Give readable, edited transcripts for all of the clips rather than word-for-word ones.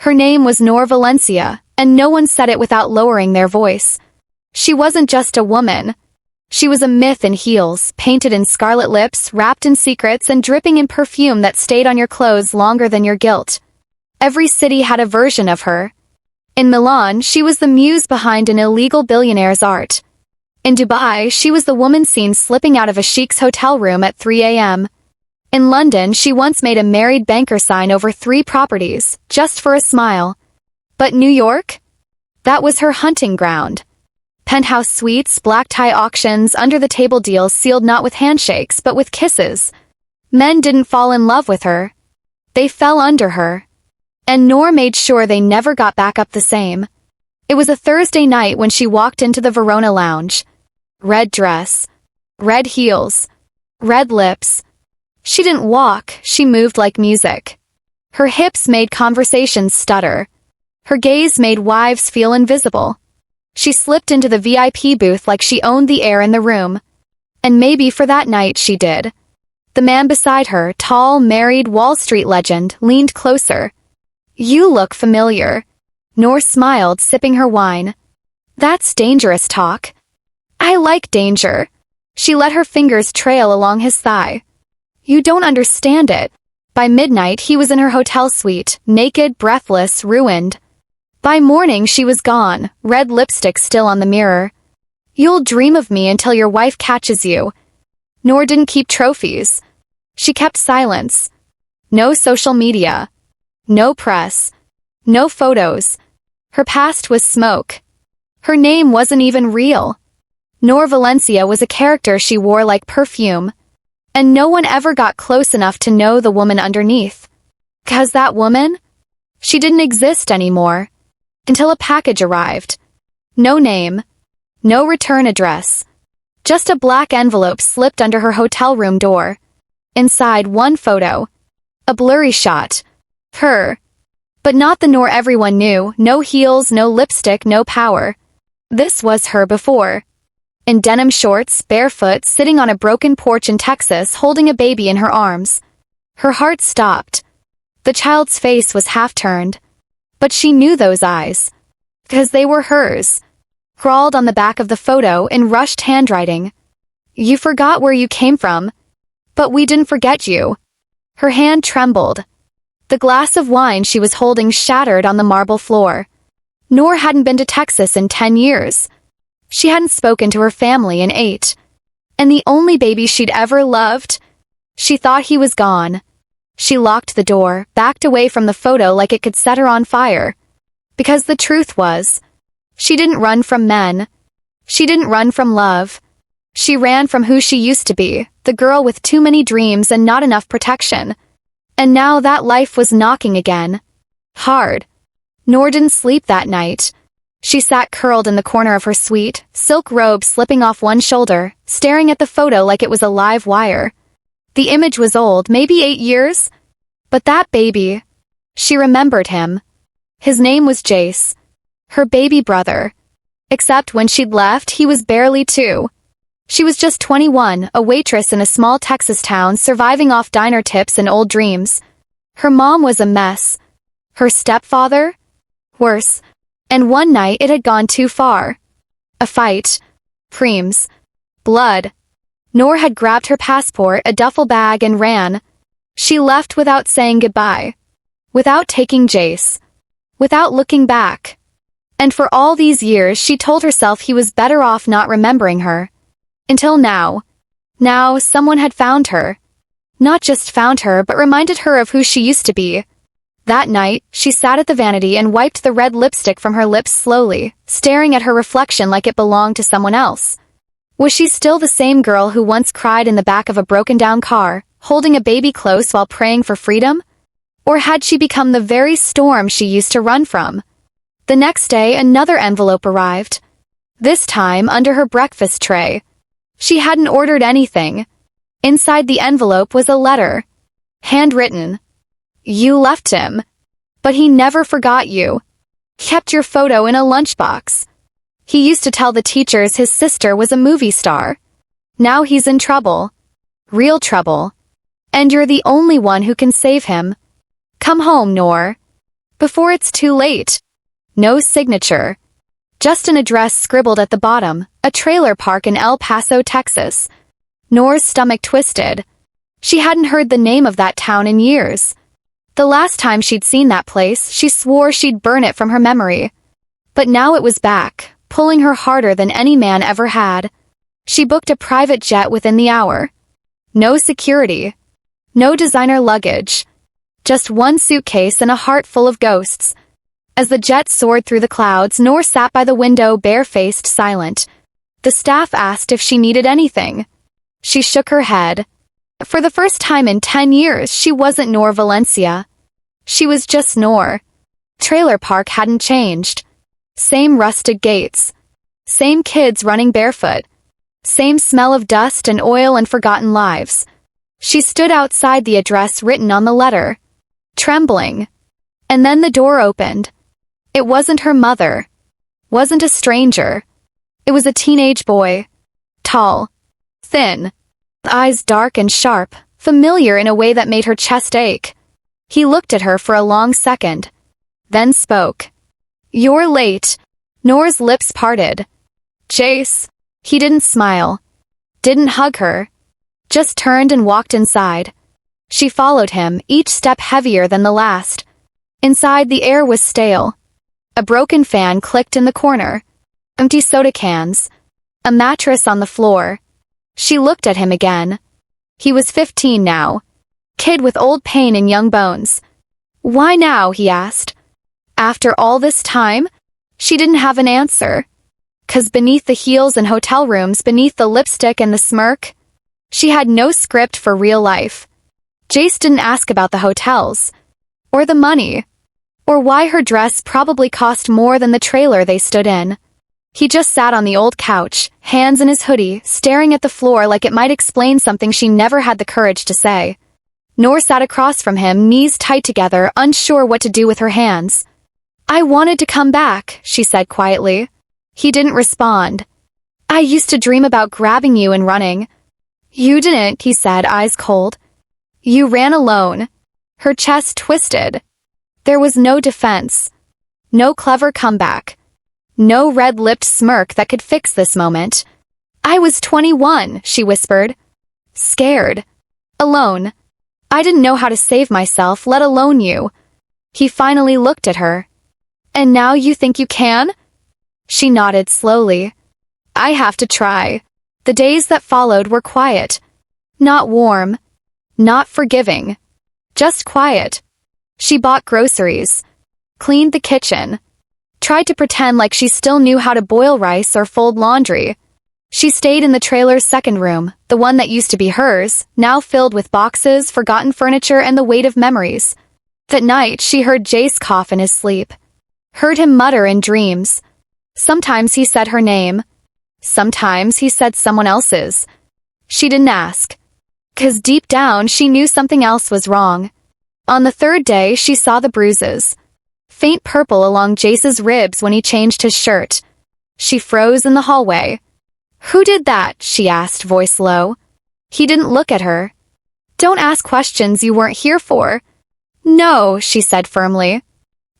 Her name was Noor Valencia, and no one said it without lowering their voice. She wasn't just a woman. She was a myth in heels, painted in scarlet lips, wrapped in secrets, and dripping in perfume that stayed on your clothes longer than your guilt. Every city had a version of her. In Milan, she was the muse behind an illegal billionaire's art. In Dubai, she was the woman seen slipping out of a sheik's hotel room at 3 a.m. In London, she once made a married banker sign over 3 properties, just for a smile. But New York? That was her hunting ground. Penthouse suites, black-tie auctions, under-the-table deals sealed not with handshakes but with kisses. Men didn't fall in love with her. They fell under her. And Noor made sure they never got back up the same. It was a Thursday night when she walked into the Verona lounge. Red dress. Red heels. Red lips. She didn't walk, she moved like music. Her hips made conversations stutter. Her gaze made wives feel invisible. She slipped into the VIP booth like she owned the air in the room. And maybe for that night she did. The man beside her, tall, married Wall Street legend, leaned closer. "You look familiar." Noor smiled, sipping her wine. "That's dangerous talk." "I like danger." She let her fingers trail along his thigh. "You don't understand it." By midnight, he was in her hotel suite, naked, breathless, ruined. By morning, she was gone, red lipstick still on the mirror. "You'll dream of me until your wife catches you." Noor didn't keep trophies. She kept silence. No social media. No press. No photos. Her past was smoke. Her name wasn't even real. Noor Valencia was a character she wore like perfume. And no one ever got close enough to know the woman underneath. 'Cause that woman? She didn't exist anymore. Until a package arrived. No name. No return address. Just a black envelope slipped under her hotel room door. Inside, one photo. A blurry shot. Her. But not the Noor everyone knew. No heels, no lipstick, no power. This was her before. In denim shorts, barefoot, sitting on a broken porch in Texas, holding a baby in her arms. Her heart stopped. The child's face was half-turned. But she knew those eyes. 'Cause they were hers. Scrawled on the back of the photo in rushed handwriting. "You forgot where you came from. But we didn't forget you." Her hand trembled. The glass of wine she was holding shattered on the marble floor. Noor hadn't been to Texas in 10 years. She hadn't spoken to her family in 8. And the only baby she'd ever loved? She thought he was gone. She locked the door, backed away from the photo like it could set her on fire. Because the truth was, she didn't run from men. She didn't run from love. She ran from who she used to be, the girl with too many dreams and not enough protection. And now that life was knocking again. Hard. Noor didn't sleep that night. She sat curled in the corner of her suite, silk robe slipping off one shoulder, staring at the photo like it was a live wire. The image was old, maybe 8 years. But that baby. She remembered him. His name was Jace. Her baby brother. Except when she'd left, he was barely 2. She was just 21, a waitress in a small Texas town surviving off diner tips and old dreams. Her mom was a mess. Her stepfather? Worse. And one night it had gone too far. A fight. Creams. Blood. Noor had grabbed her passport, a duffel bag, and ran. She left without saying goodbye. Without taking Jace. Without looking back. And for all these years she told herself he was better off not remembering her. Until now. Now someone had found her. Not just found her, but reminded her of who she used to be. That night, she sat at the vanity and wiped the red lipstick from her lips slowly, staring at her reflection like it belonged to someone else. Was she still the same girl who once cried in the back of a broken-down car, holding a baby close while praying for freedom? Or had she become the very storm she used to run from? The next day, another envelope arrived. This time, under her breakfast tray. She hadn't ordered anything. Inside the envelope was a letter. Handwritten. "You left him. But he never forgot you. Kept your photo in a lunchbox. He used to tell the teachers his sister was a movie star. Now he's in trouble. Real trouble. And you're the only one who can save him. Come home, Noor. Before it's too late. No signature. Just an address scribbled at the bottom, a trailer park in El Paso, Texas. Noor's stomach twisted. She hadn't heard the name of that town in years. The last time she'd seen that place, she swore she'd burn it from her memory. But now it was back, pulling her harder than any man ever had. She booked a private jet within the hour. No security. No designer luggage. Just one suitcase and a heart full of ghosts. As the jet soared through the clouds, Noor sat by the window, bare-faced, silent. The staff asked if she needed anything. She shook her head. For the first time in 10 years, she wasn't Noor Valencia. She was just Noor. Trailer park hadn't changed. Same rusted gates. Same kids running barefoot. Same smell of dust and oil and forgotten lives. She stood outside the address written on the letter, trembling. And then the door opened. It wasn't her mother. Wasn't a stranger. It was a teenage boy. Tall. Thin. Eyes dark and sharp, familiar in a way that made her chest ache. He looked at her for a long second. Then spoke. "You're late." Noor's lips parted. "Jace." He didn't smile. Didn't hug her. Just turned and walked inside. She followed him, each step heavier than the last. Inside, the air was stale. A broken fan clicked in the corner. Empty soda cans. A mattress on the floor. She looked at him again. He was 15 now. Kid with old pain in young bones. "Why now?" he asked. After all this time? She didn't have an answer. 'Cause beneath the heels and hotel rooms, beneath the lipstick and the smirk, she had no script for real life. Jace didn't ask about the hotels. Or the money. Or why her dress probably cost more than the trailer they stood in. He just sat on the old couch, hands in his hoodie, staring at the floor like it might explain something she never had the courage to say. Noor sat across from him, knees tight together, unsure what to do with her hands. "I wanted to come back," she said quietly. He didn't respond. "I used to dream about grabbing you and running." "You didn't," he said, eyes cold. "You ran alone." Her chest twisted. There was no defense. No clever comeback. No red-lipped smirk that could fix this moment. "I was 21, she whispered. Scared. Alone. I didn't know how to save myself, let alone you." He finally looked at her. "And now you think you can?" She nodded slowly. "I have to try." The days that followed were quiet. Not warm. Not forgiving. Just quiet. She bought groceries. Cleaned the kitchen. Tried to pretend like she still knew how to boil rice or fold laundry. She stayed in the trailer's second room, the one that used to be hers, now filled with boxes, forgotten furniture, and the weight of memories. That night, she heard Jace cough in his sleep. Heard him mutter in dreams. Sometimes he said her name. Sometimes he said someone else's. She didn't ask. 'Cause deep down, she knew something else was wrong. On the third day, she saw the bruises. Faint purple along Jace's ribs when he changed his shirt. She froze in the hallway. "Who did that?" she asked, voice low. He didn't look at her. "Don't ask questions you weren't here for." "No," she said firmly.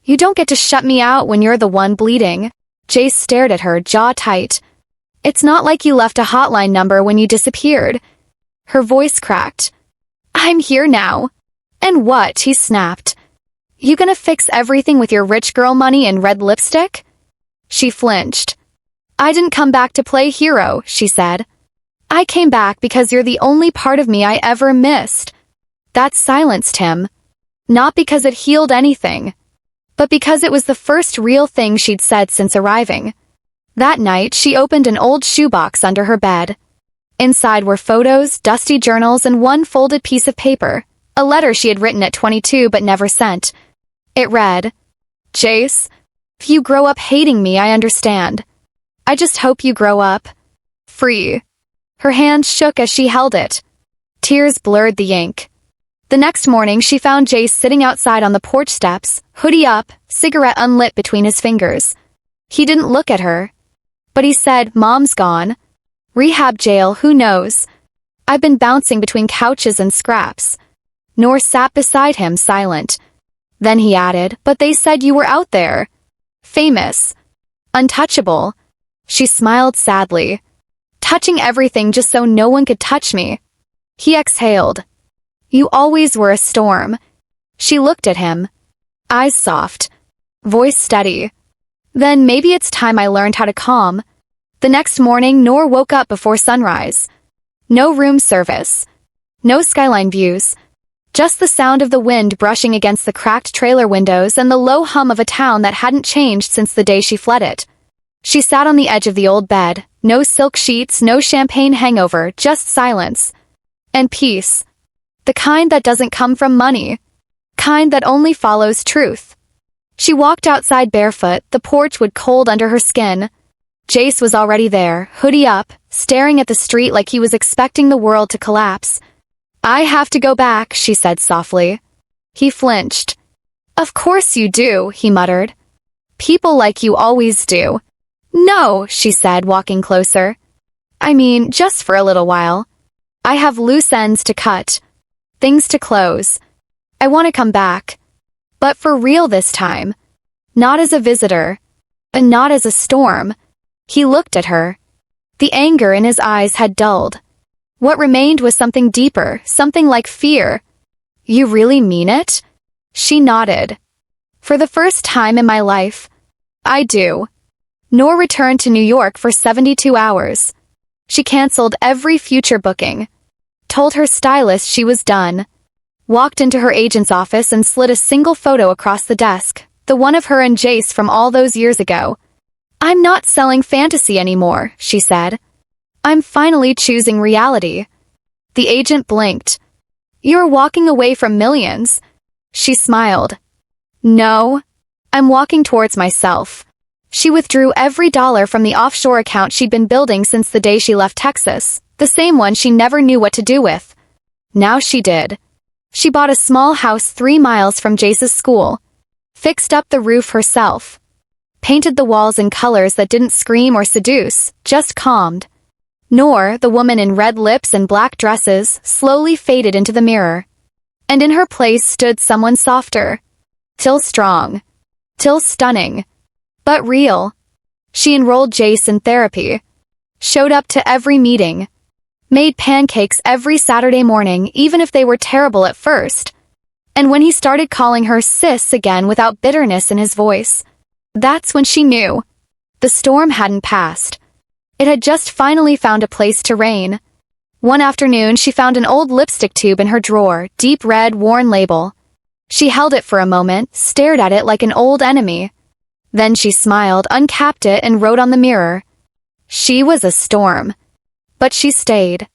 "You don't get to shut me out when you're the one bleeding." Jace stared at her, jaw tight. "It's not like you left a hotline number when you disappeared." Her voice cracked. "I'm here now." "And what?" he snapped. "You gonna fix everything with your rich girl money and red lipstick?" She flinched. "I didn't come back to play hero," she said. "I came back because you're the only part of me I ever missed." That silenced him. Not because it healed anything, but because it was the first real thing she'd said since arriving. That night, she opened an old shoebox under her bed. Inside were photos, dusty journals, and one folded piece of paper, a letter she had written at 22 but never sent. It read, "Jace, if you grow up hating me, I understand. I just hope you grow up free." Her hand shook as she held it. Tears blurred the ink. The next morning, she found Jace sitting outside on the porch steps, hoodie up, cigarette unlit between his fingers. He didn't look at her. But he said, "Mom's gone. Rehab jail, who knows? I've been bouncing between couches and scraps." Noor sat beside him, silent. Then he added, but they said you were out there. Famous. Untouchable. She smiled sadly. Touching everything just so no one could touch me. He exhaled. You always were a storm. She looked at him. Eyes soft. Voice steady. Then maybe it's time I learned how to calm. The next morning, Noor woke up before sunrise. No room service. No skyline views. Just the sound of the wind brushing against the cracked trailer windows and the low hum of a town that hadn't changed since the day she fled it. She sat on the edge of the old bed. No silk sheets, no champagne hangover, just silence. And peace. The kind that doesn't come from money. Kind that only follows truth. She walked outside barefoot, the porch wood cold under her skin. Jace was already there, hoodie up, staring at the street like he was expecting the world to collapse. I have to go back, she said softly. He flinched. Of course you do, he muttered. People like you always do. No, she said, walking closer. I mean, just for a little while. I have loose ends to cut. Things to close. I want to come back. But for real this time. Not as a visitor. And not as a storm. He looked at her. The anger in his eyes had dulled. What remained was something deeper, something like fear. You really mean it? She nodded. For the first time in my life. I do. Noor returned to New York for 72 hours. She canceled every future booking. Told her stylist she was done. Walked into her agent's office and slid a single photo across the desk, the one of her and Jace from all those years ago. I'm not selling fantasy anymore, she said. I'm finally choosing reality. The agent blinked. You're walking away from millions. She smiled. No. I'm walking towards myself. She withdrew every dollar from the offshore account she'd been building since the day she left Texas, the same one she never knew what to do with. Now she did. She bought a small house 3 miles from Jace's school. Fixed up the roof herself. Painted the walls in colors that didn't scream or seduce, just calmed. Noor, the woman in red lips and black dresses, slowly faded into the mirror. And in her place stood someone softer. Till strong. Till stunning. But real. She enrolled Jace in therapy. Showed up to every meeting. Made pancakes every Saturday morning, even if they were terrible at first. And when he started calling her sis again without bitterness in his voice, that's when she knew. The storm hadn't passed. It had just finally found a place to reign. One afternoon, she found an old lipstick tube in her drawer, deep red, worn label. She held it for a moment, stared at it like an old enemy. Then she smiled, uncapped it, and wrote on the mirror. She was a storm. But she stayed.